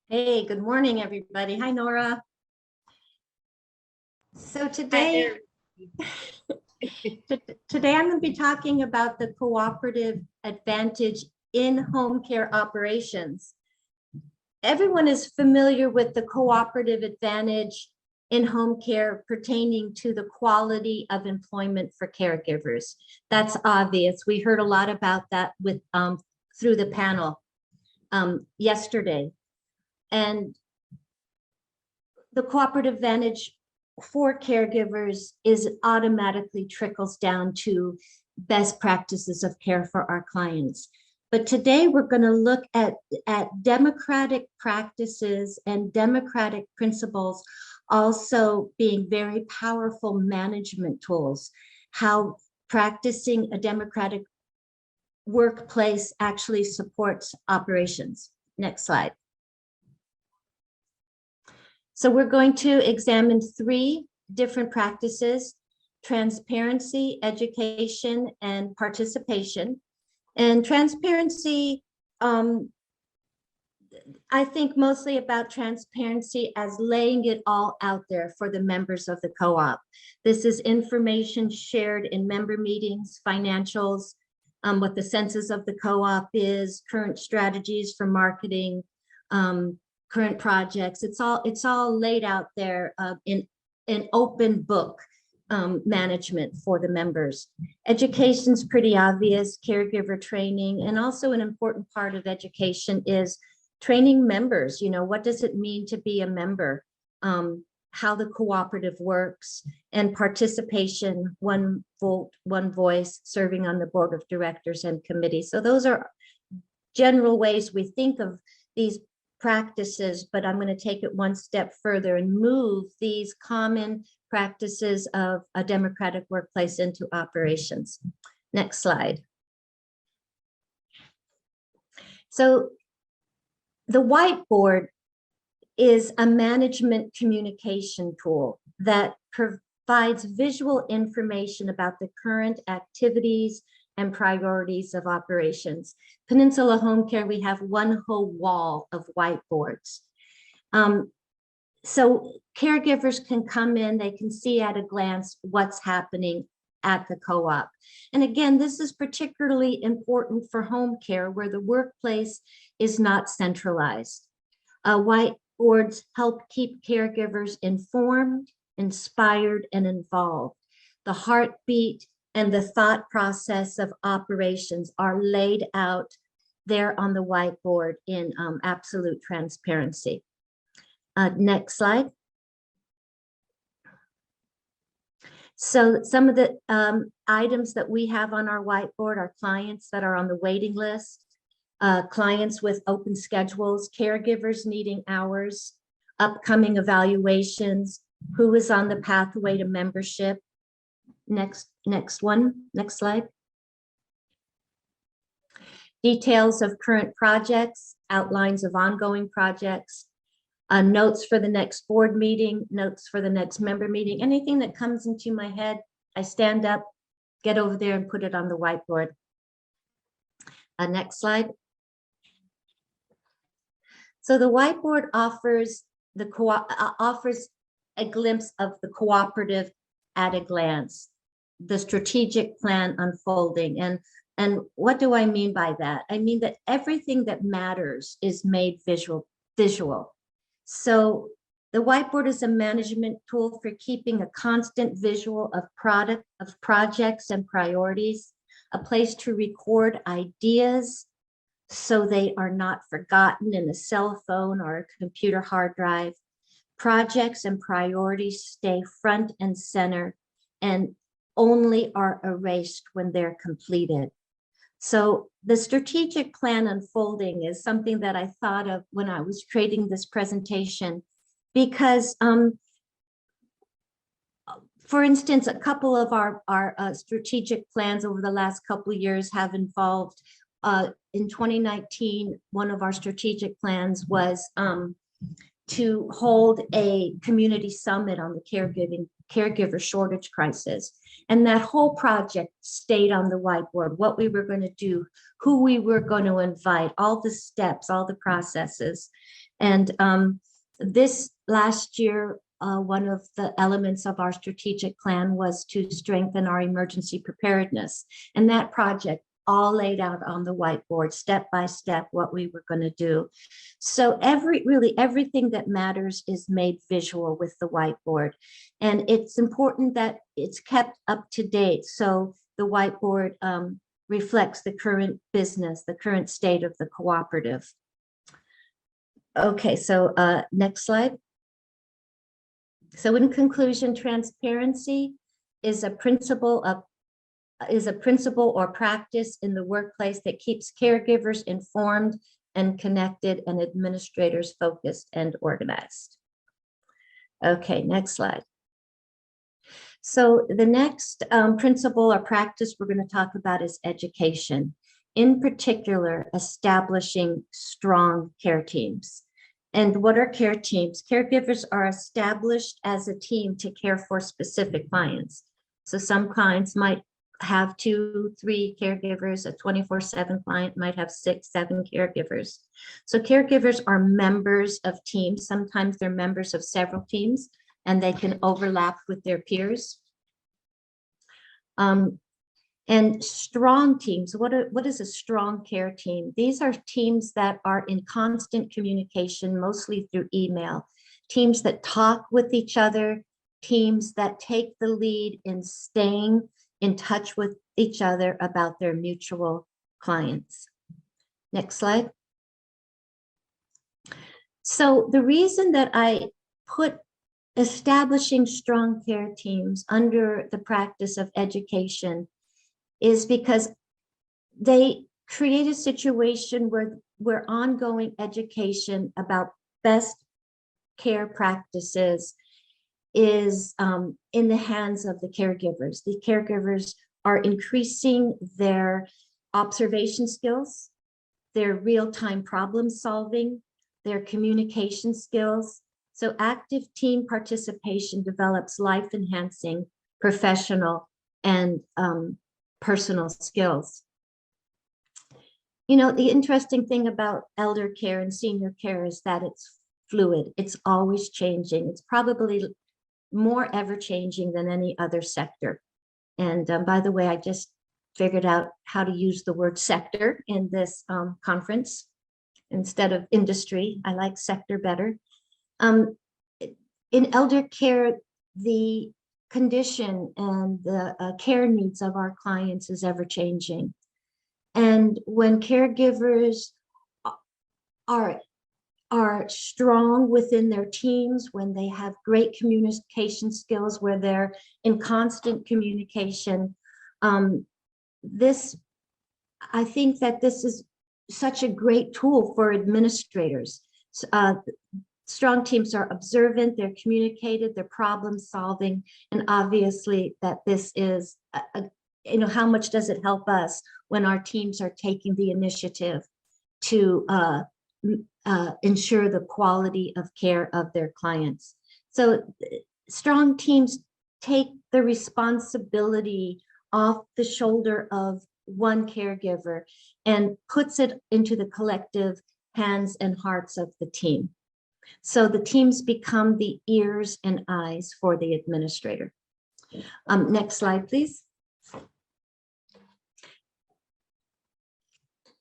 Hey, good morning, everybody. Hi, Nora. So Hi today, there. today I'm going to be talking about the cooperative advantage in home care operations. Everyone is familiar with the cooperative advantage in home care pertaining to the quality of employment for caregivers. That's obvious. We heard a lot about that with through the panel yesterday. And the cooperative advantage for caregivers is automatically trickles down to best practices of care for our clients. But today we're going to look at democratic practices and democratic principles also being very powerful management tools, how practicing a democratic workplace actually supports operations. Next slide. So we're going to examine three different practices: transparency, education, and participation. And transparency, I think mostly about transparency as laying it all out there for the members of the co-op. This is information shared in member meetings, financials, what the census of the co-op is, current strategies for marketing, current projects. It's all laid out there in an open book management for the members. Education's pretty obvious, caregiver training, and also an important part of education is training members. You know, what does it mean to be a member? How the cooperative works, and participation, one vote, one voice, serving on the board of directors and committees. So those are general ways we think of these practices, but I'm going to take it one step further and move these common practices of a democratic workplace into operations. Next slide. So the whiteboard is a management communication tool that provides visual information about the current activities and priorities of operations. Peninsula Home Care, we have one whole wall of whiteboards. So caregivers can come in, they can see at a glance what's happening at the co-op. And again, this is particularly important for home care where the workplace is not centralized. Whiteboards help keep caregivers informed, inspired, and involved. The heartbeat and the thought process of operations are laid out there on the whiteboard in absolute transparency. Next slide. So some of the items that we have on our whiteboard are clients that are on the waiting list, clients with open schedules, caregivers needing hours, upcoming evaluations, who is on the pathway to membership. Next slide. Details of current projects, outlines of ongoing projects, notes for the next board meeting, notes for the next member meeting. Anything that comes into my head, I stand up, get over there and put it on the whiteboard. Next slide. So the whiteboard offers a glimpse of the cooperative at a glance, the strategic plan unfolding. And what do I mean by that? I mean that everything that matters is made visual. So the whiteboard is a management tool for keeping a constant visual of projects and priorities, a place to record ideas so they are not forgotten in a cell phone or a computer hard drive. Projects and priorities stay front and center and only are erased when they're completed. So the strategic plan unfolding is something that I thought of when I was creating this presentation, because for instance, a couple of our strategic plans over the last couple of years have involved, in 2019, one of our strategic plans was to hold a community summit on the caregiver shortage crisis. And that whole project stayed on the whiteboard, what we were going to do, who we were going to invite, all the steps, all the processes. And this last year, one of the elements of our strategic plan was to strengthen our emergency preparedness. And that project all laid out on the whiteboard, step by step, what we were going to do. So really everything that matters is made visual with the whiteboard. And it's important that it's kept up to date. So the whiteboard reflects the current business, the current state of the cooperative. Okay, so next slide. So in conclusion, transparency is a principle or practice in the workplace that keeps caregivers informed and connected and administrators focused and organized. Okay, next slide. So the next principle or practice we're going to talk about is education, in particular, establishing strong care teams. And what are care teams? Caregivers are established as a team to care for specific clients. So some clients might have 2, 3 caregivers. A 24/7 client might have 6, 7 caregivers. So caregivers are members of teams. Sometimes they're members of several teams, and they can overlap with their peers. And strong teams, what is a strong care team? These are teams that are in constant communication, mostly through email, teams that talk with each other, teams that take the lead in staying in touch with each other about their mutual clients. Next slide. So the reason that I put establishing strong care teams under the practice of education is because they create a situation where ongoing education about best care practices is in the hands of the caregivers. The caregivers are increasing their observation skills, their real-time problem solving, their communication skills. So active team participation develops life-enhancing professional and personal skills. You know, the interesting thing about elder care and senior care is that it's fluid. It's always changing. It's probably more ever-changing than any other sector. And by the way, I just figured out how to use the word sector in this conference instead of industry. I like sector better. In elder care, the condition and the care needs of our clients is ever-changing. And when caregivers are strong within their teams, when they have great communication skills, where they're in constant communication, I think that this is such a great tool for administrators. Strong teams are observant, they're communicated, they're problem solving, and obviously that this is, you know, how much does it help us when our teams are taking the initiative to ensure the quality of care of their clients. So strong teams take the responsibility off the shoulder of one caregiver and puts it into the collective hands and hearts of the team. So the teams become the ears and eyes for the administrator. Next slide, please.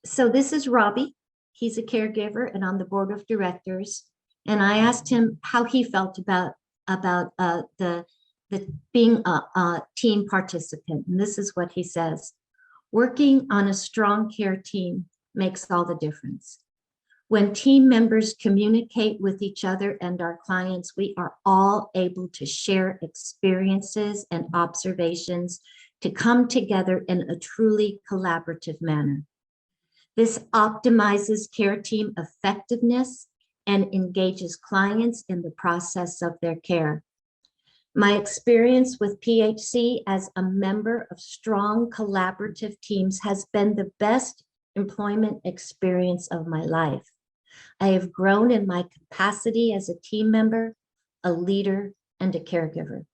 So this is Robbie. He's a caregiver and on the board of directors. And I asked him how he felt about the being a team participant. And this is what he says: working on a strong care team makes all the difference. When team members communicate with each other and our clients, we are all able to share experiences and observations to come together in a truly collaborative manner. This optimizes care team effectiveness and engages clients in the process of their care. My experience with PHC as a member of strong collaborative teams has been the best employment experience of my life. I have grown in my capacity as a team member, a leader, and a caregiver.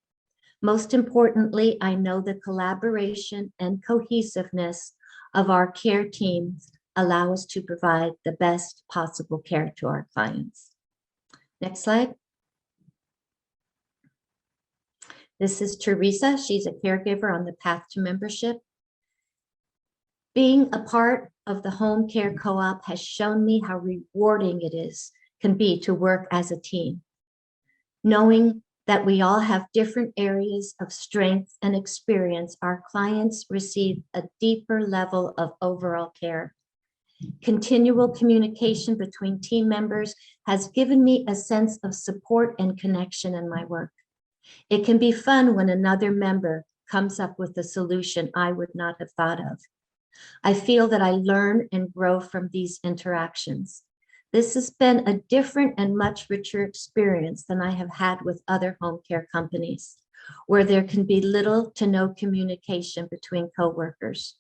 Most importantly, I know the collaboration and cohesiveness of our care teams allow us to provide the best possible care to our clients. Next slide. This is Teresa. She's a caregiver on the path to membership. Being a part of the home care co-op has shown me how rewarding can be to work as a team. Knowing that we all have different areas of strength and experience, our clients receive a deeper level of overall care. Continual communication between team members has given me a sense of support and connection in my work. It can be fun when another member comes up with a solution I would not have thought of. I feel that I learn and grow from these interactions. This has been a different and much richer experience than I have had with other home care companies, where there can be little to no communication between coworkers.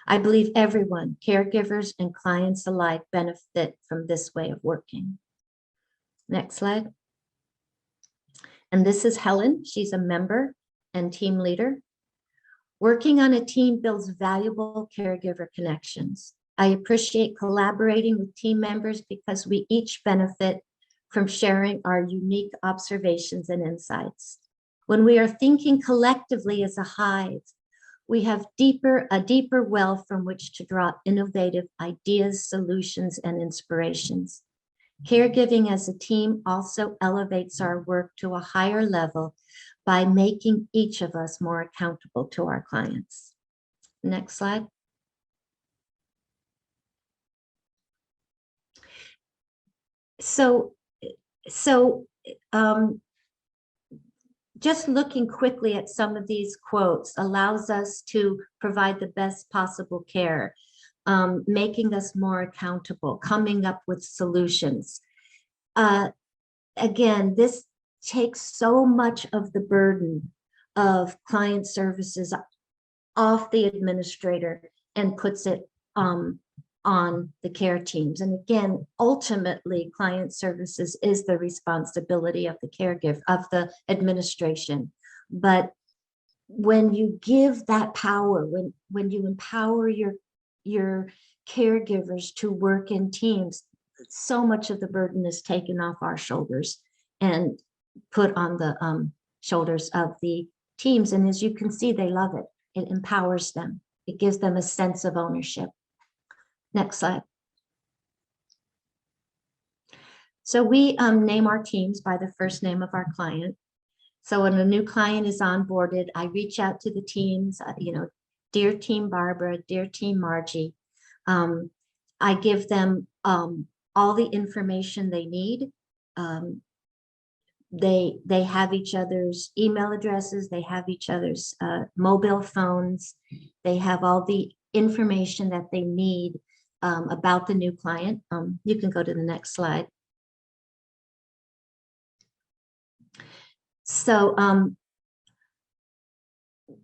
I believe everyone, caregivers and clients alike, benefit from this way of working. Next slide. And this is Helen. She's a member and team leader. Working on a team builds valuable caregiver connections. I appreciate collaborating with team members because we each benefit from sharing our unique observations and insights. When we are thinking collectively as a hive, we have a deeper well from which to draw innovative ideas, solutions, and inspirations. Caregiving as a team also elevates our work to a higher level by making each of us more accountable to our clients. Next slide. So just looking quickly at some of these quotes allows us to provide the best possible care, making us more accountable, coming up with solutions. Again, this takes so much of the burden of client services off the administrator and puts it on the care teams. And again, ultimately, client services is the responsibility of the caregiver, of the administration. But when you give that power, when you empower your caregivers to work in teams, so much of the burden is taken off our shoulders and put on the shoulders of the teams. And as you can see, they love it. It empowers them. It gives them a sense of ownership. Next slide. So we name our teams by the first name of our client. So when a new client is onboarded, I reach out to the teams, dear team Barbara, dear team Margie. I give them all the information they need. They have each other's email addresses, they have each other's mobile phones, they have all the information that they need about the new client. You can go to the next slide. So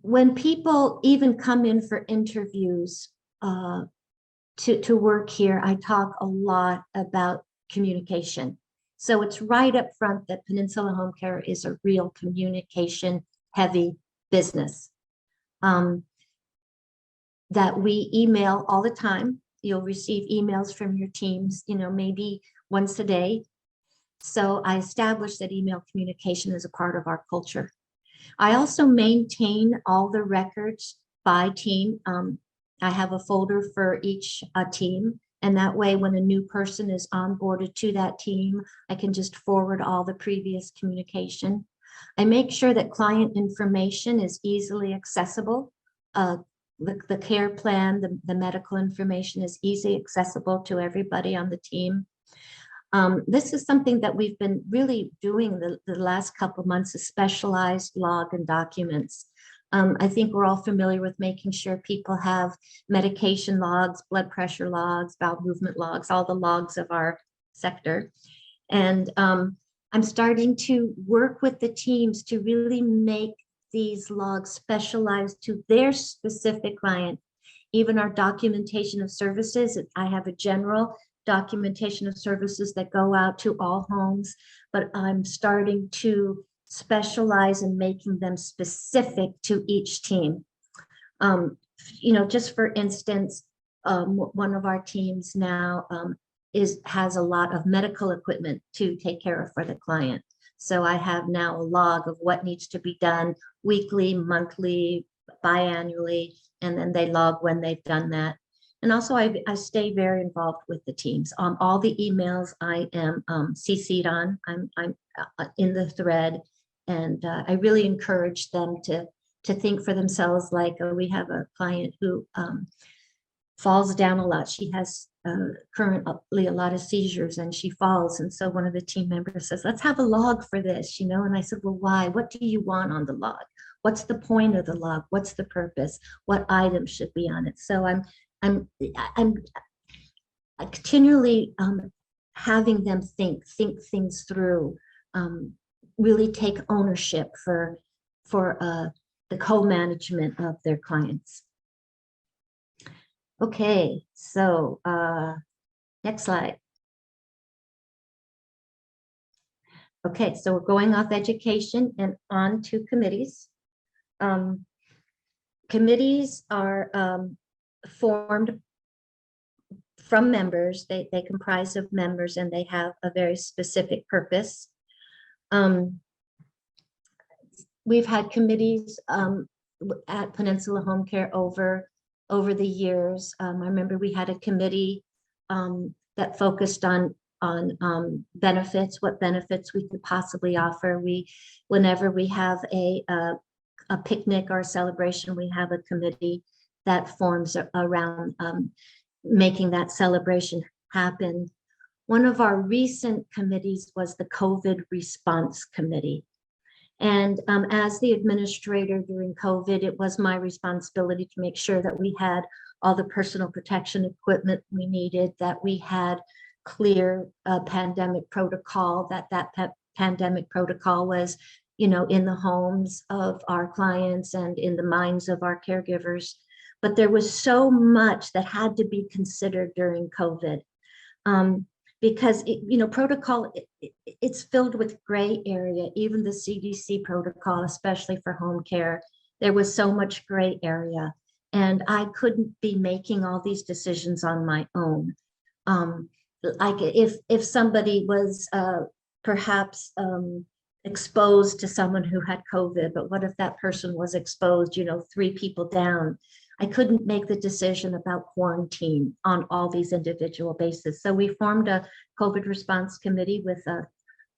when people even come in for interviews to work here, I talk a lot about communication. So it's right up front that Peninsula Home Care is a real communication heavy business. That we email all the time. You'll receive emails from your teams, maybe once a day. So I established that email communication is a part of our culture. I also maintain all the records by team. I have a folder for each team, and that way when a new person is onboarded to that team, I can just forward all the previous communication. I make sure that client information is easily accessible. The care plan, the medical information is easily accessible to everybody on the team. This is something that we've been really doing the last couple of months, is specialized log and documents. I think we're all familiar with making sure people have medication logs, blood pressure logs, bowel movement logs, all the logs of our sector. And I'm starting to work with the teams to really make these logs specialized to their specific client. Even our documentation of services, I have a general documentation of services that go out to all homes, but I'm starting to specialize in making them specific to each team. Just for instance, one of our teams now has a lot of medical equipment to take care of for the client. So I have now a log of what needs to be done weekly, monthly, biannually, and then they log when they've done that. And also I stay very involved with the teams. All the emails I am CC'd on, I'm in the thread, and I really encourage them to think for themselves. Like we have a client who falls down a lot. She has currently a lot of seizures and she falls. And so one of the team members says, let's have a log for this, you know? And I said, well, why? What do you want on the log? What's the point of the log? What's the purpose? What items should be on it? So I'm continually having them think things through, really take ownership for the co-management of their clients. Okay, so next slide. Okay, so we're going off education and on to committees. Committees are formed from members. They comprise of members and they have a very specific purpose. We've had committees at Peninsula Homecare over the years. I remember we had a committee that focused on benefits, what benefits we could possibly offer. Whenever we have a picnic or a celebration, we have a committee that forms around making that celebration happen. One of our recent committees was the COVID response committee. And as the administrator during COVID, it was my responsibility to make sure that we had all the personal protection equipment we needed, that we had clear pandemic protocol, that pandemic protocol was, you know, in the homes of our clients and in the minds of our caregivers. But there was so much that had to be considered during COVID. Because protocol, it's filled with gray area. Even the CDC protocol, especially for home care, there was so much gray area, and I couldn't be making all these decisions on my own. Like if somebody was perhaps exposed to someone who had COVID, but what if that person was exposed, 3 people down? I couldn't make the decision about quarantine on all these individual bases. So we formed a COVID response committee with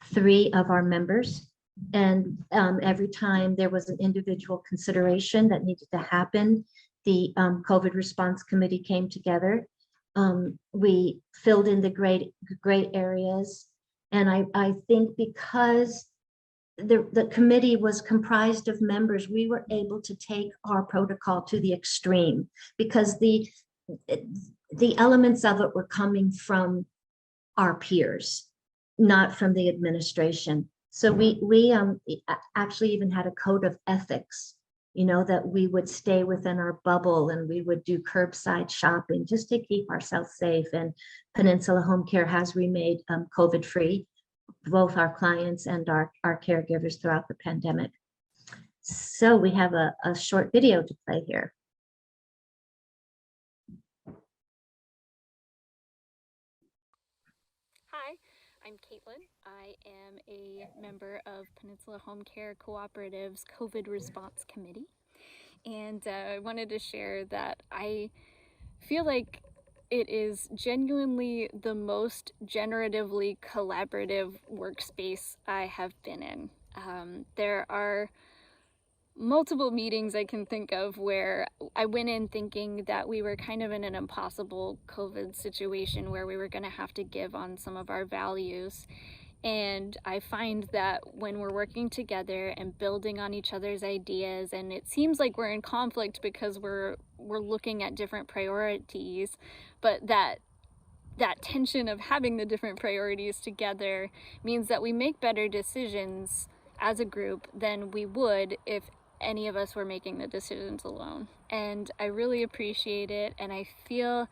3 of our members. And every time there was an individual consideration that needed to happen, the COVID response committee came together. We filled in the gray areas. And I think because the committee was comprised of members, we were able to take our protocol to the extreme, because the elements of it were coming from our peers, not from the administration. So we actually even had a code of ethics, that we would stay within our bubble and we would do curbside shopping just to keep ourselves safe. And Peninsula Homecare has remained COVID-free, both our clients and our caregivers throughout the pandemic. So we have a short video to play here. Hi, I'm Caitlin. I am a member of Peninsula Homecare Cooperative's COVID Response Committee. And I wanted to share that I feel like it is genuinely the most generatively collaborative workspace I have been in. There are multiple meetings I can think of where I went in thinking that we were kind of in an impossible COVID situation where we were going to have to give on some of our values. And I find that when we're working together and building on each other's ideas, and it seems like we're in conflict because we're looking at different priorities, but that tension of having the different priorities together means that we make better decisions as a group than we would if any of us were making the decisions alone. And I really appreciate it, and I feel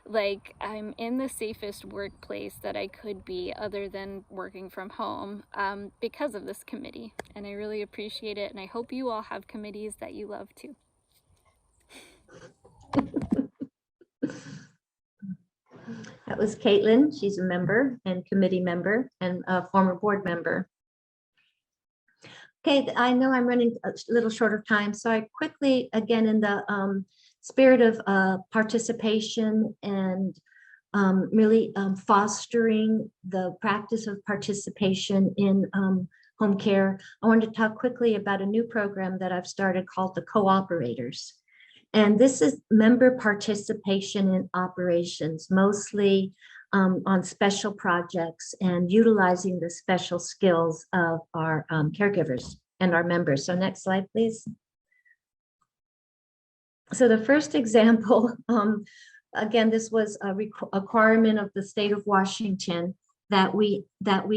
like I'm in the safest workplace that I could be other than working from home because of this committee. And I really appreciate it, and I hope you all have committees that you love too. was Caitlin. She's a member and committee member and a former board member. Okay, I know I'm running a little short of time, so I quickly, again, in the spirit of participation and really fostering the practice of participation in home care, I wanted to talk quickly about a new program that I've started called the Co-operators. And this is member participation in operations, mostly on special projects and utilizing the special skills of our caregivers and our members. So next slide, please. So the first example, again, this was a requirement of the state of Washington that we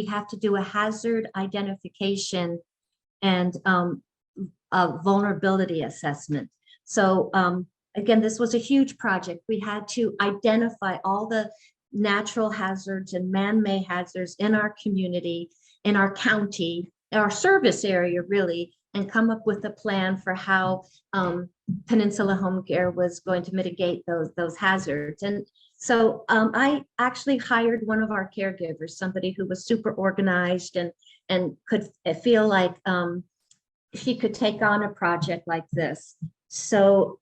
have to do a hazard identification and a vulnerability assessment. So again, this was a huge project. We had to identify all the natural hazards and man-made hazards in our community, in our county, in our service area, really, and come up with a plan for how Peninsula Homecare was going to mitigate those hazards. And so I actually hired one of our caregivers, somebody who was super organized and could feel like she could take on a project like this. So,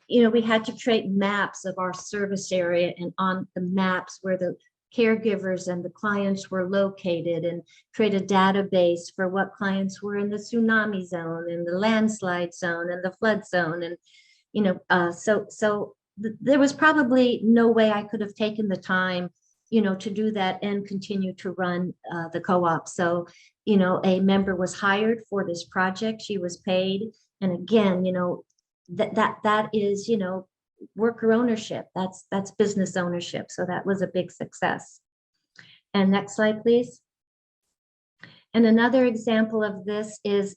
you know, we had to create maps of our service area, and on the maps where the caregivers and the clients were located, and create a database for what clients were in the tsunami zone and the landslide zone and the flood zone. And, you know, so there was probably no way I could have taken the time, you know, to do that and continue to run the co-op. So, you know, a member was hired for this project. She was paid. And again, you know, that is, you know, worker ownership. That's business ownership. So that was a big success. And next slide, please. And another example of this is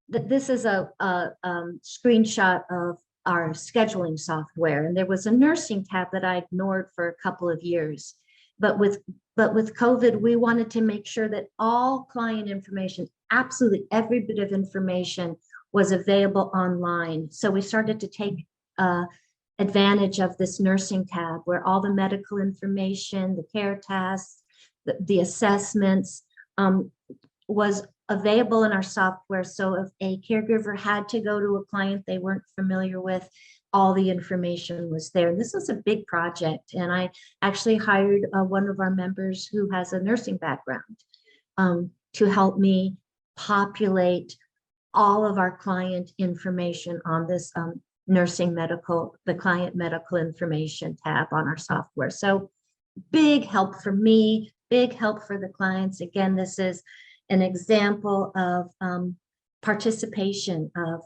this is a screenshot of our scheduling software. And there was a nursing tab that I ignored for a couple of years. But with COVID, we wanted to make sure that all client information, absolutely every bit of information, was available online. So we started to take advantage of this nursing tab where all the medical information, the care tasks, the assessments was available in our software. So if a caregiver had to go to a client they weren't familiar with, all the information was there. And this was a big project. And I actually hired one of our members who has a nursing background to help me populate all of our client information on this the client medical information tab on our software. So big help for me, big help for the clients. Again, this is an example of participation of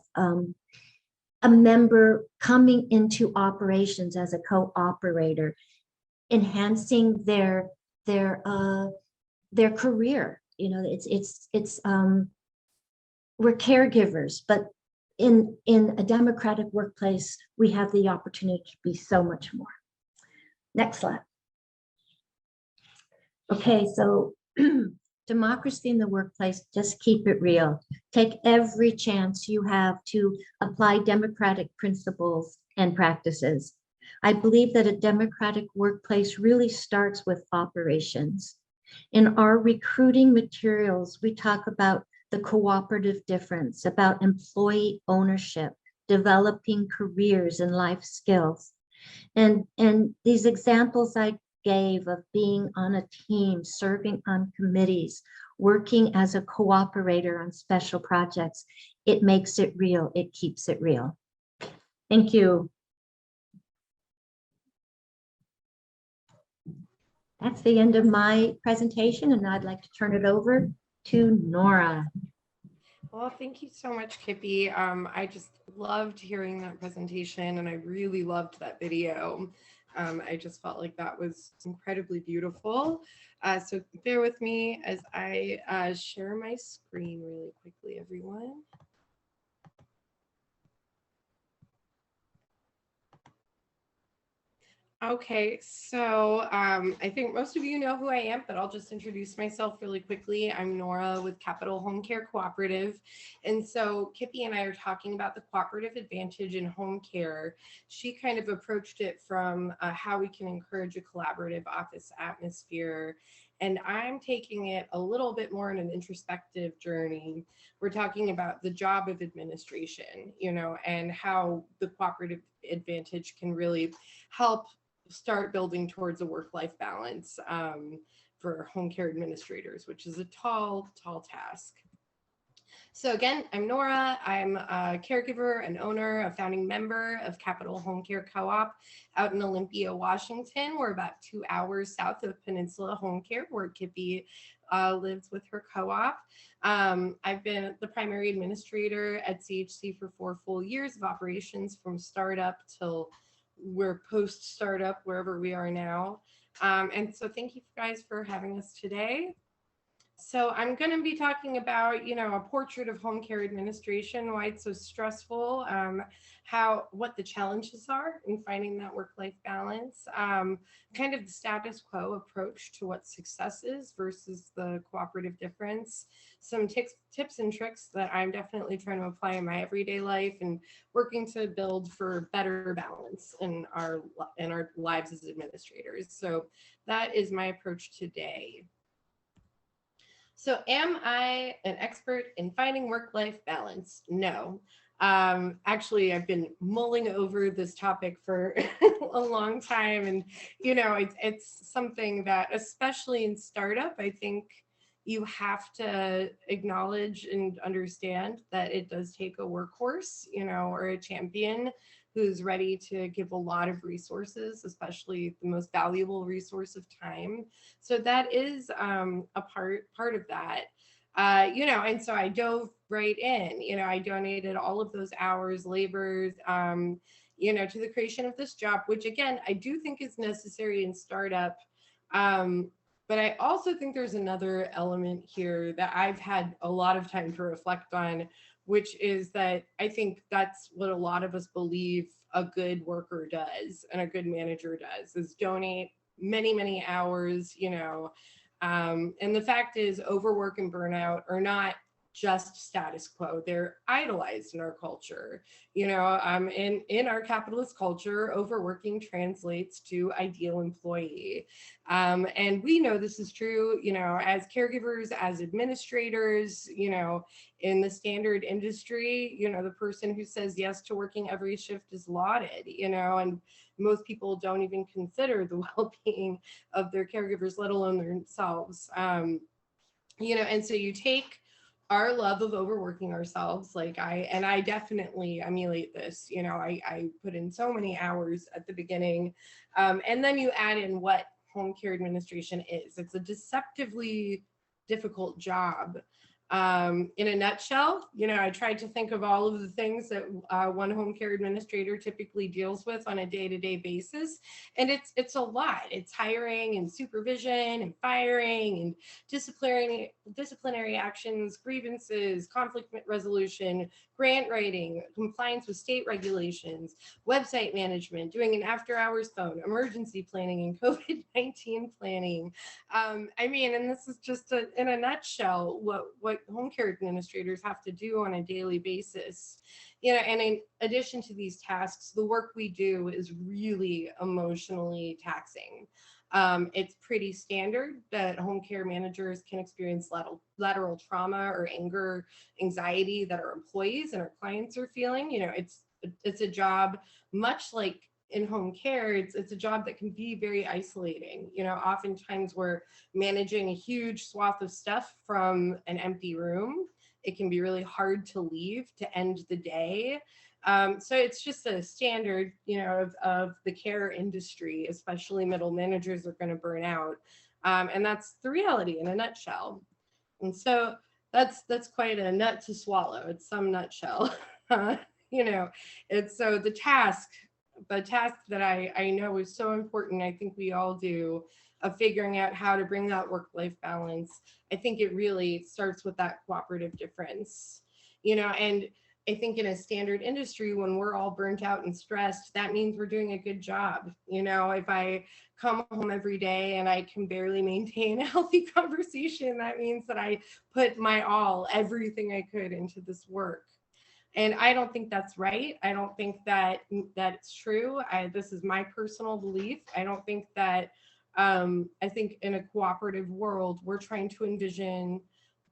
a member coming into operations as a co-operator, enhancing their career. You know, it's we're caregivers, but in a democratic workplace, we have the opportunity to be so much more. Next slide. Okay, so democracy in the workplace, just keep it real. Take every chance you have to apply democratic principles and practices. I believe that a democratic workplace really starts with operations. In our recruiting materials, we talk about the cooperative difference, about employee ownership, developing careers and life skills. And these examples I gave of being on a team, serving on committees, working as a cooperator on special projects, it makes it real, it keeps it real. Thank you. That's the end of my presentation, and I'd like to turn it over to Nora. Well, thank you so much, Kippi. I just loved hearing that presentation, and I really loved that video. I just felt like that was incredibly beautiful. So bear with me as I share my screen really quickly, everyone. Okay, so I think most of you know who I am, but I'll just introduce myself really quickly. I'm Nora with Capital Homecare Cooperative. And so Kippi and I are talking about the cooperative advantage in home care. She kind of approached it from how we can encourage a collaborative office atmosphere. And I'm taking it a little bit more in an introspective journey. We're talking about the job of administration, and how the cooperative advantage can really help start building towards a work-life balance for home care administrators, which is a tall, tall task. So again, I'm Nora. I'm a caregiver, an owner, a founding member of Capital Home Care Co-op out in Olympia, Washington. We're about 2 hours south of Peninsula Home Care, where Kippi lives with her co-op. I've been the primary administrator at CHC for 4 full years of operations, from startup till we're post startup, wherever we are now. And so thank you guys for having us today. So I'm going to be talking about, a portrait of home care administration, why it's so stressful, what the challenges are in finding that work-life balance, kind of the status quo approach to what success is versus the cooperative difference, some tips and tricks that I'm definitely trying to apply in my everyday life, and working to build for better balance in our lives as administrators. So that is my approach today. So am I an expert in finding work-life balance? No. Actually, I've been mulling over this topic for a long time. And, it's something that, especially in startup, I think you have to acknowledge and understand that it does take a workhorse, or a champion who's ready to give a lot of resources, especially the most valuable resource of time. So that is a part of that. And so I dove right in. I donated all of those hours, labors, to the creation of this job, which again, I do think is necessary in startup. But I also think there's another element here that I've had a lot of time to reflect on, which is that I think that's what a lot of us believe a good worker does and a good manager does, is donate many, many hours, and the fact is, overwork and burnout are not just status quo. They're idolized in our culture. In our capitalist culture, overworking translates to ideal employee. And we know this is true, as caregivers, as administrators, in the standard industry, the person who says yes to working every shift is lauded, and most people don't even consider the well-being of their caregivers, let alone themselves. And so you take our love of overworking ourselves, I definitely emulate this. I put in so many hours at the beginning, and then you add in what home care administration is. It's a deceptively difficult job. In a nutshell, I tried to think of all of the things that one home care administrator typically deals with on a day-to-day basis. And it's a lot. It's hiring and supervision and firing and disciplinary actions, grievances, conflict resolution, grant writing, compliance with state regulations, website management, doing an after-hours phone, emergency planning, and COVID-19 planning. And this is just in a nutshell what home care administrators have to do on a daily basis. And in addition to these tasks, the work we do is really emotionally taxing. It's pretty standard that home care managers can experience lateral trauma or anger, anxiety that our employees and our clients are feeling. It's a job much like in home care. It's a job that can be very isolating. Oftentimes we're managing a huge swath of stuff from an empty room. It can be really hard to leave to end the day. So it's just a standard, of the care industry, especially middle managers are going to burn out. And that's the reality in a nutshell. And so that's quite a nut to swallow. It's some nutshell. It's so the task that I know is so important. I think we all do, of figuring out how to bring that work-life balance. I think it really starts with that cooperative difference, and I think in a standard industry, when we're all burnt out and stressed, that means we're doing a good job. You know, if I come home every day and I can barely maintain a healthy conversation, that means that I put my all, everything I could into this work. And I don't think that's right. I don't think that it's true. This is my personal belief. I don't think that, I think in a cooperative world, we're trying to envision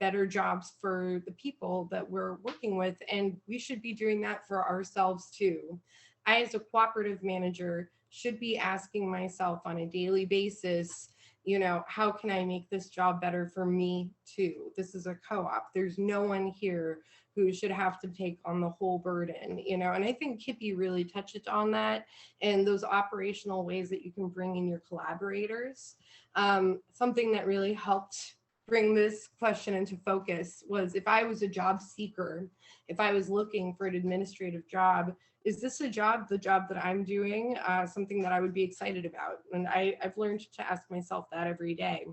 better jobs for the people that we're working with. And we should be doing that for ourselves too. I, as a cooperative manager, should be asking myself on a daily basis, you know, how can I make this job better for me too? This is a co-op. There's no one here who should have to take on the whole burden, you know, and I think Kippi really touched on that and those operational ways that you can bring in your collaborators. Something that really helped bring this question into focus was, if I was a job seeker, if I was looking for an administrative job, is this the job that I'm doing, something that I would be excited about? And I've learned to ask myself that every day.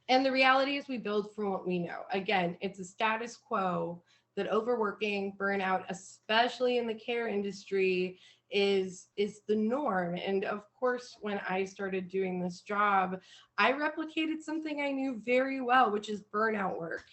And the reality is we build from what we know. Again, it's a status quo that overworking, burnout, especially in the care industry, is the norm. And of course, when I started doing this job, I replicated something I knew very well, which is burnout work.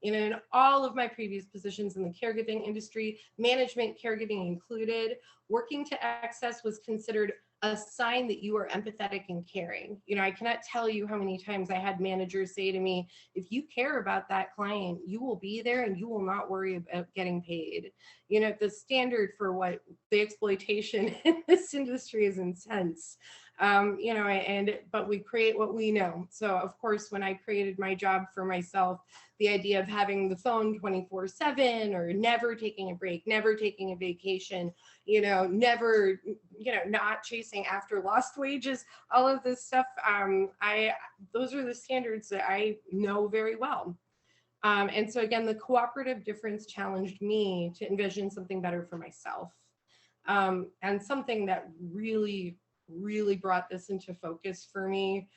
You know, in all of my previous positions in the caregiving industry, management, caregiving included, working to excess was considered a sign that you are empathetic and caring. You know, I cannot tell you how many times I had managers say to me, if you care about that client, you will be there and you will not worry about getting paid. You know, the standard for what the exploitation in this industry is intense. You know, but we create what we know. So of course, when I created my job for myself, the idea of having the phone 24/7 or never taking a break, never taking a vacation, you know, never, you know, not chasing after lost wages, all of this stuff, those are the standards that I know very well. And so again, the cooperative difference challenged me to envision something better for myself. And something that really brought this into focus for me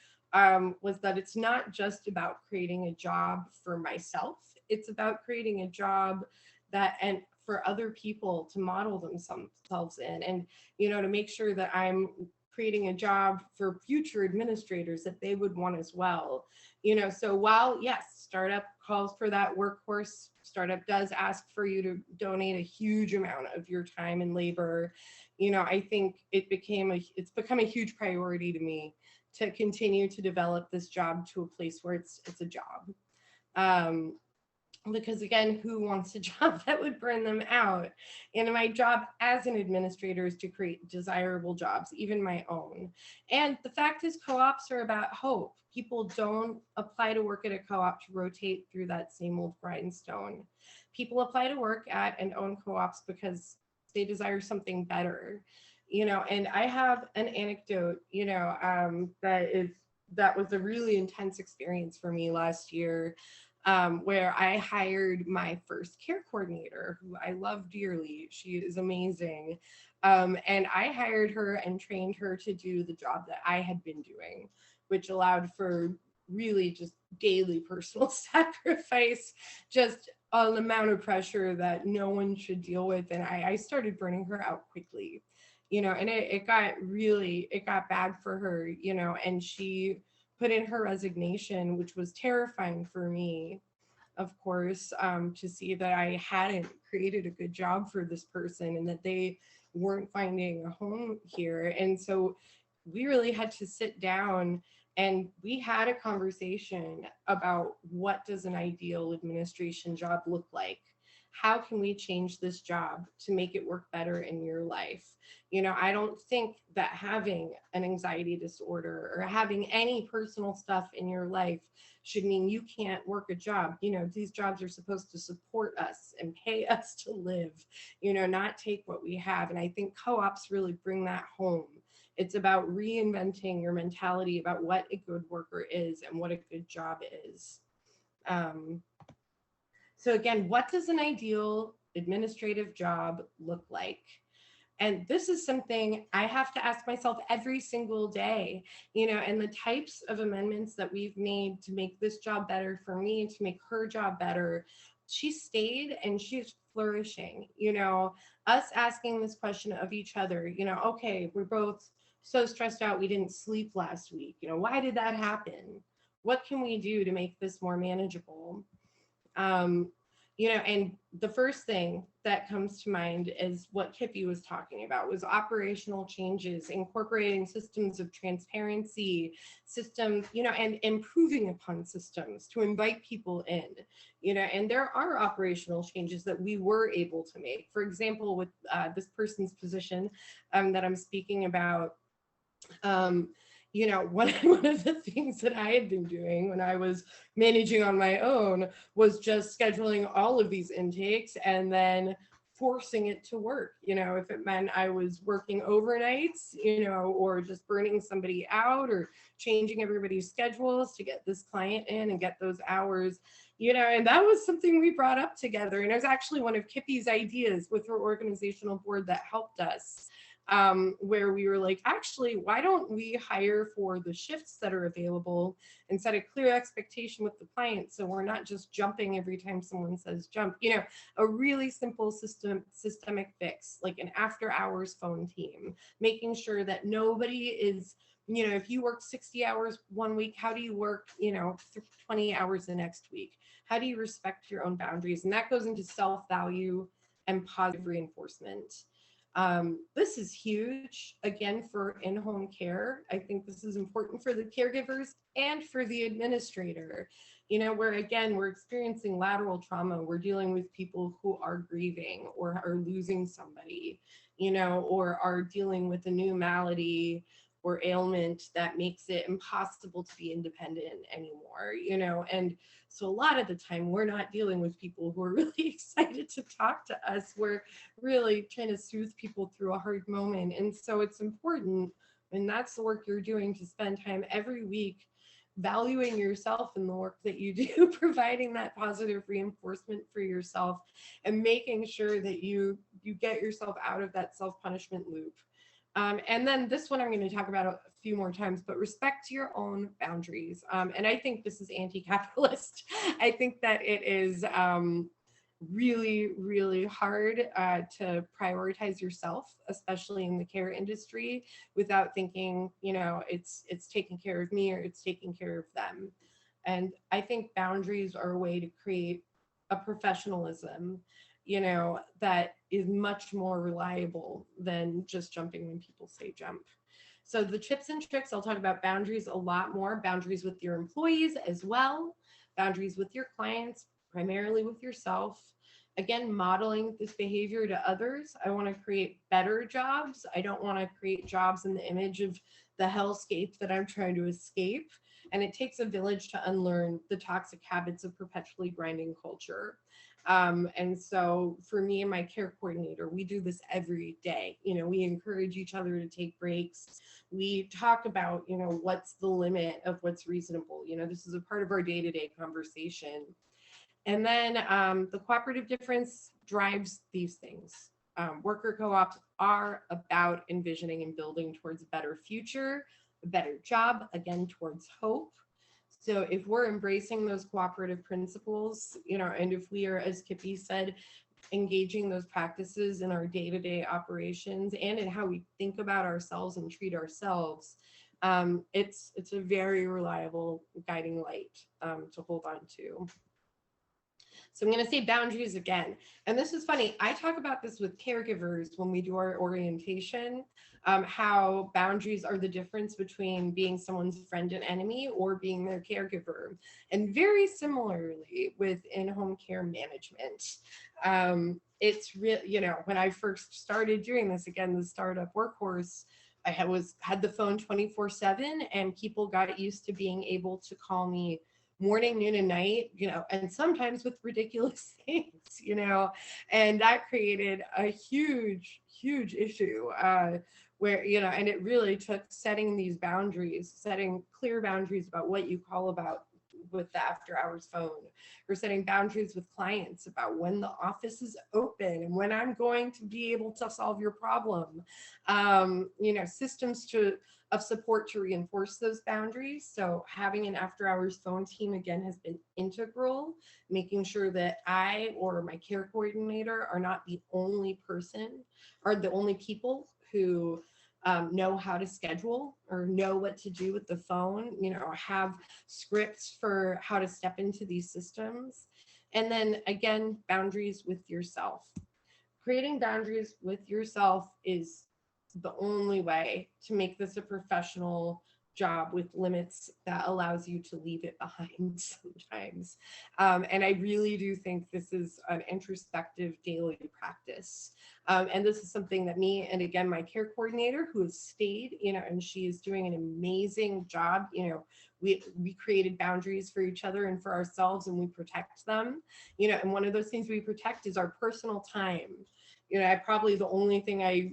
was that it's not just about creating a job for myself. It's about creating a job and for other people to model themselves in, and, you know, to make sure that I'm creating a job for future administrators that they would want as well. You know, so while yes, startup calls for that workforce, startup does ask for you to donate a huge amount of your time and labor, you know, I think it's become a huge priority to me to continue to develop this job to a place where it's a job. Because again, who wants a job that would burn them out? And my job as an administrator is to create desirable jobs, even my own. And the fact is, co-ops are about hope. People don't apply to work at a co-op to rotate through that same old grindstone. People apply to work at and own co-ops because they desire something better. You know, and I have an anecdote, you know, that was a really intense experience for me last year. Where I hired my first care coordinator, who I love dearly. She is amazing. And I hired her and trained her to do the job that I had been doing, which allowed for really just daily personal sacrifice, just an amount of pressure that no one should deal with. And I started burning her out quickly, you know, and it got bad for her, you know, and she put in her resignation, which was terrifying for me, of course, to see that I hadn't created a good job for this person and that they weren't finding a home here. And so we really had to sit down and we had a conversation about, what does an ideal administration job look like? How can we change this job to make it work better in your life? You know, I don't think that having an anxiety disorder or having any personal stuff in your life should mean you can't work a job. You know, these jobs are supposed to support us and pay us to live, you know, not take what we have. And I think co-ops really bring that home. It's about reinventing your mentality about what a good worker is and what a good job is. So again, what does an ideal administrative job look like? And this is something I have to ask myself every single day, you know, and the types of amendments that we've made to make this job better for me, to make her job better. She stayed and she's flourishing. You know, us asking this question of each other, you know, okay, we're both so stressed out, we didn't sleep last week. You know, why did that happen? What can we do to make this more manageable? Um, you know, and the first thing that comes to mind is what Kippi was talking about, was operational changes, incorporating systems of transparency, systems, you know, and improving upon systems to invite people in, you know, and there are operational changes that we were able to make. For example, with this person's position that I'm speaking about, um, you know, one of the things that I had been doing when I was managing on my own was just scheduling all of these intakes and then forcing it to work. You know, if it meant I was working overnights, you know, or just burning somebody out or changing everybody's schedules to get this client in and get those hours, you know, and that was something we brought up together. And it was actually one of Kippi's ideas with her organizational board that helped us. Where we were like, actually, why don't we hire for the shifts that are available and set a clear expectation with the client, so we're not just jumping every time someone says jump. You know, a really simple systemic fix, like an after hours phone team, making sure that nobody is, you know, if you work 60 hours one week, how do you work, you know, 20 hours the next week? How do you respect your own boundaries? And that goes into self-value and positive reinforcement. This is huge, again, for in-home care. I think this is important for the caregivers and for the administrator, you know, where again, we're experiencing lateral trauma. We're dealing with people who are grieving or are losing somebody, you know, or are dealing with a new malady or ailment that makes it impossible to be independent anymore, you know. And so a lot of the time we're not dealing with people who are really excited to talk to us. We're really trying to soothe people through a hard moment. And so it's important, and that's the work you're doing, to spend time every week valuing yourself and the work that you do, providing that positive reinforcement for yourself and making sure that you get yourself out of that self-punishment loop. And then this one I'm going to talk about a few more times, but respect your own boundaries. And I think this is anti-capitalist. I think that it is really, really hard to prioritize yourself, especially in the care industry, without thinking, you know, it's taking care of me or it's taking care of them. And I think boundaries are a way to create a professionalism, you know, that is much more reliable than just jumping when people say jump. So the tips and tricks, I'll talk about boundaries a lot more, boundaries with your employees as well, boundaries with your clients, primarily with yourself. Again, modeling this behavior to others. I want to create better jobs. I don't want to create jobs in the image of the hellscape that I'm trying to escape. And it takes a village to unlearn the toxic habits of perpetually grinding culture. And so for me and my care coordinator, we do this every day. You know, we encourage each other to take breaks. We talk about, you know, what's the limit of what's reasonable. You know, this is a part of our day-to-day conversation. And then the cooperative difference drives these things. Worker co-ops are about envisioning and building towards a better future, a better job, again, towards hope. So if we're embracing those cooperative principles, you know, and if we are, as Kippi said, engaging those practices in our day-to-day operations and in how we think about ourselves and treat ourselves, it's a very reliable guiding light to hold on to. So I'm going to say boundaries again. And this is funny. I talk about this with caregivers when we do our orientation, how boundaries are the difference between being someone's friend and enemy or being their caregiver. And very similarly with in-home care management. It's real, you know, when I first started doing this, again, the startup workhorse, I had the phone 24/7, and people got used to being able to call me morning, noon, and night, you know, and sometimes with ridiculous things, you know, and that created a huge, huge issue where, you know, and it really took setting these boundaries, setting clear boundaries about what you call about with the after hours phone, or setting boundaries with clients about when the office is open and when I'm going to be able to solve your problem. Systems of support to reinforce those boundaries. So having an after hours phone team, again, has been integral, making sure that I or my care coordinator are not the only person or the only people who know how to schedule or know what to do with the phone, have scripts for how to step into these systems. And then again, boundaries with yourself. Creating boundaries with yourself is the only way to make this a professional job with limits that allows you to leave it behind sometimes. And I really do think this is an introspective daily practice. And this is something that me and again, my care coordinator who has stayed, and she is doing an amazing job. We created boundaries for each other and for ourselves, and we protect them, and one of those things we protect is our personal time. Probably the only thing I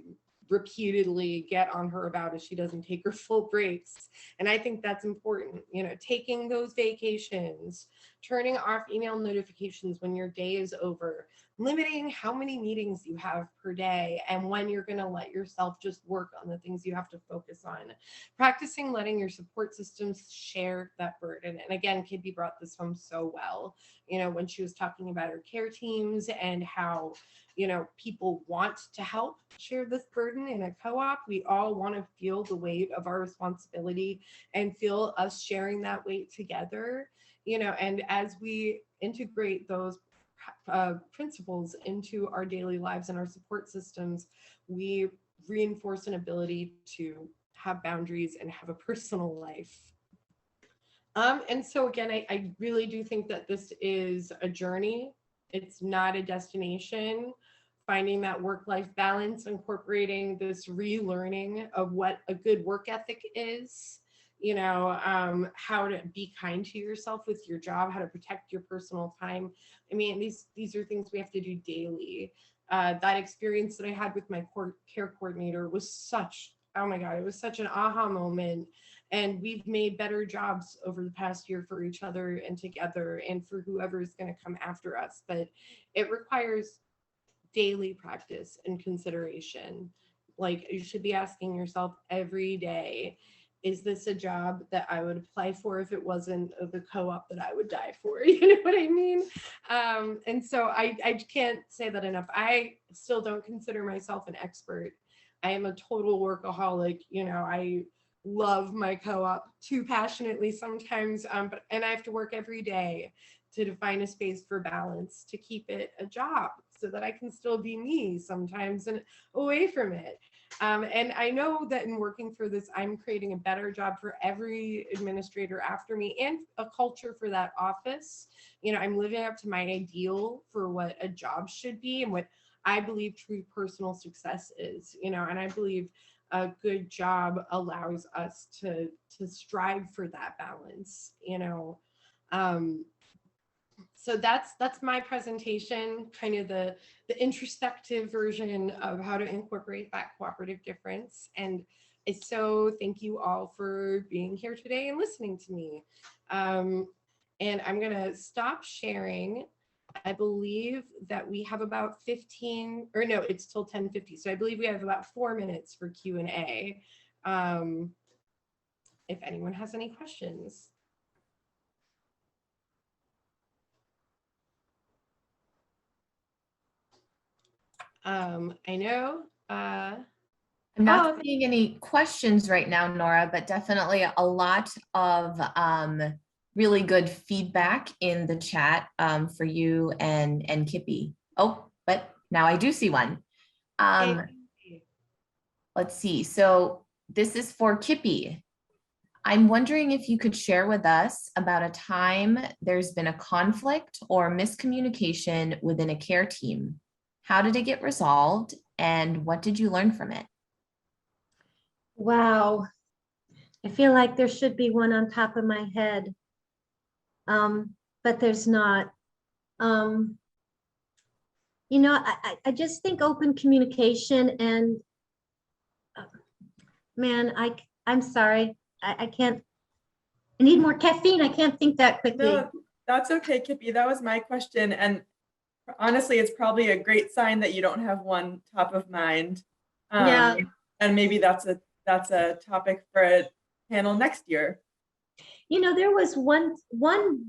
repeatedly get on her about is she doesn't take her full breaks. And I think that's important, taking those vacations, turning off email notifications when your day is over, limiting how many meetings you have per day and when you're going to let yourself just work on the things you have to focus on, practicing letting your support systems share that burden. And again, Kippi brought this home so well, when she was talking about her care teams and how people want to help share this burden in a co-op. We all want to feel the weight of our responsibility and feel us sharing that weight together, and as we integrate those principles into our daily lives and our support systems, we reinforce an ability to have boundaries and have a personal life. And so again, I really do think that this is a journey. It's not a destination. Finding that work-life balance, incorporating this relearning of what a good work ethic is, how to be kind to yourself with your job, how to protect your personal time. I mean, these are things we have to do daily. That experience that I had with my care coordinator was oh my God, it was such an aha moment. And we've made better jobs over the past year for each other and together and for whoever is going to come after us. But it requires daily practice and consideration. Like, you should be asking yourself every day, is this a job that I would apply for if it wasn't the co-op that I would die for? You know what I mean? And so I can't say that enough. I still don't consider myself an expert. I am a total workaholic. I love my co-op too passionately sometimes, and I have to work every day to define a space for balance, to keep it a job so that I can still be me sometimes and away from it. And I know that in working for this, I'm creating a better job for every administrator after me and a culture for that office. I'm living up to my ideal for what a job should be and what I believe true personal success is, and I believe a good job allows us to strive for that balance, So that's my presentation, kind of the introspective version of how to incorporate that cooperative difference. And so thank you all for being here today and listening to me. And I'm gonna stop sharing. I believe that we have about 15, or no, it's till 10:50. So I believe we have about 4 minutes for Q&A. If anyone has any questions. I know. I'm not seeing any questions right now, Nora, but definitely a lot of really good feedback in the chat for you and Kippi. Oh, but now I do see one. Let's see. So this is for Kippi. I'm wondering if you could share with us about a time there's been a conflict or miscommunication within a care team. How did it get resolved and what did you learn from it? Wow. I feel like there should be one on top of my head, but there's not. I just think open communication and, man, I'm sorry. I can't, I need more caffeine. I can't think that quickly. No, that's okay, Kippi. That was my question. And honestly, it's probably a great sign that you don't have one top of mind. Yeah. And maybe that's a topic for a panel next year. You know, there was one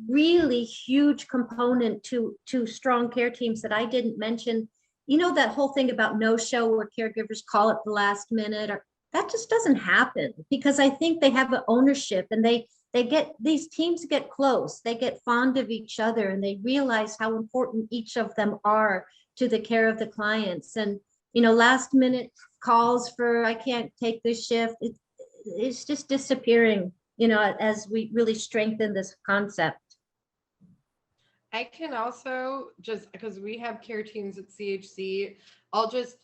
really huge component to strong care teams that I didn't mention. You know, that whole thing about no show where caregivers call at the last minute, or that just doesn't happen, because I think they have an ownership, and they get, these teams get close, they get fond of each other, and they realize how important each of them are to the care of the clients. And, you know, last minute calls for, I can't take this shift, it's just disappearing, you know, as we really strengthen this concept. I can also, just because we have care teams at CHC, I'll just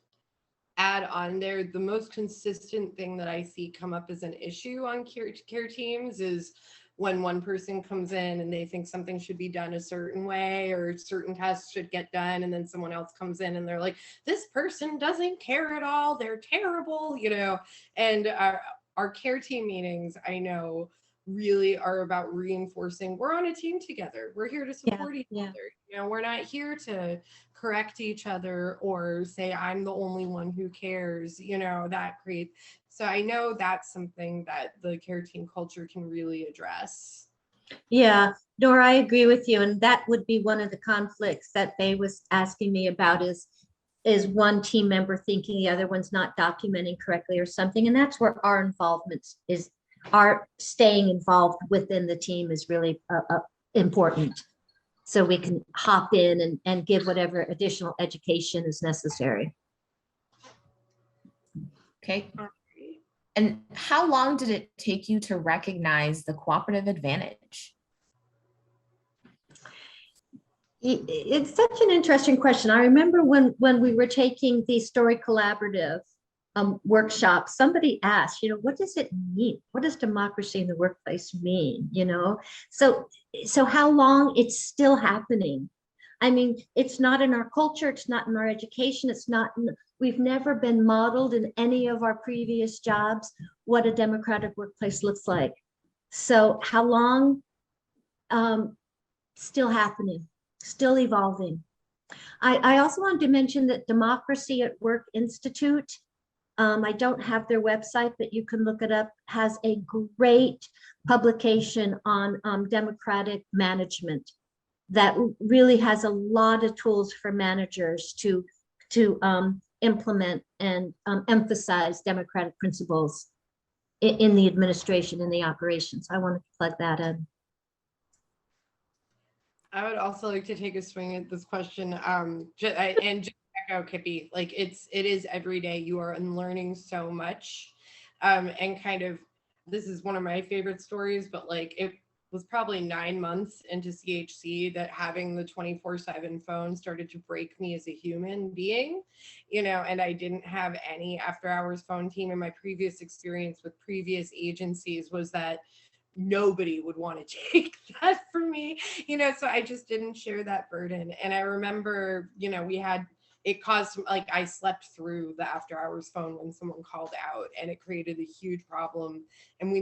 add on there, the most consistent thing that I see come up as an issue on care teams is when one person comes in and they think something should be done a certain way, or certain tasks should get done, and then someone else comes in and they're like, this person doesn't care at all, they're terrible, you know. And our care team meetings, I know, really are about reinforcing we're on a team together, we're here to support each other, you know, we're not here to correct each other or say I'm the only one who cares, you know. That creates, so I know that's something that the care team culture can really address. Yeah, Nora, I agree with you, and that would be one of the conflicts that Faye was asking me about, is one team member thinking the other one's not documenting correctly or something. And that's where our involvement is, our staying involved within the team is really important. So we can hop in and give whatever additional education is necessary. Okay. And how long did it take you to recognize the cooperative advantage? It's such an interesting question. I remember when we were taking the Story Collaborative workshop, somebody asked, you know, what does it mean? What does democracy in the workplace mean? You know, so how long? It's still happening. I mean, it's not in our culture, it's not in our education, it's not in, we've never been modeled in any of our previous jobs what a democratic workplace looks like. So how long? Still happening, still evolving. I also wanted to mention that Democracy at Work Institute, I don't have their website, but you can look it up, has a great publication on democratic management that really has a lot of tools for managers to implement and emphasize democratic principles in the administration, in the operations. I want to plug that in. I would also like to take a swing at this question, and just echo Kippi, like it is every day you are learning so much, and kind of, this is one of my favorite stories, but like it was probably 9 months into CHC that having the 24/7 phone started to break me as a human being, you know. And I didn't have any after hours phone team. In my previous experience with previous agencies was that nobody would want to take that from me, you know, so I just didn't share that burden. And I remember, you know, it caused, like, I slept through the after hours phone when someone called out, and it created a huge problem. And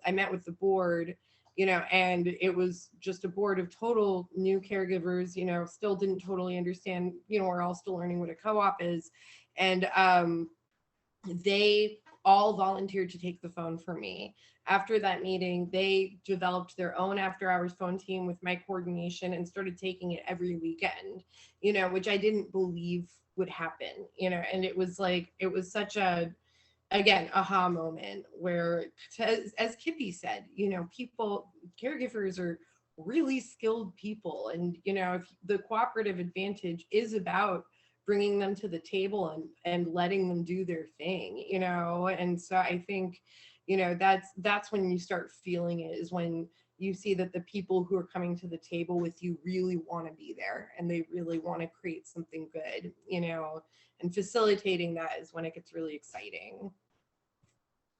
I met with the board, you know, and it was just a board of total new caregivers, you know, still didn't totally understand, you know, we're all still learning what a co-op is. And they all volunteered to take the phone for me. After that meeting, they developed their own after hours phone team with my coordination and started taking it every weekend, you know, which I didn't believe would happen, you know. And it was like, it was such a, again, aha moment where, as Kippi said, you know, caregivers are really skilled people. And, you know, if the cooperative advantage is about bringing them to the table and letting them do their thing, you know. And so I think, you know, that's when you start feeling it, is when you see that the people who are coming to the table with you really want to be there and they really want to create something good, you know. And facilitating that is when it gets really exciting.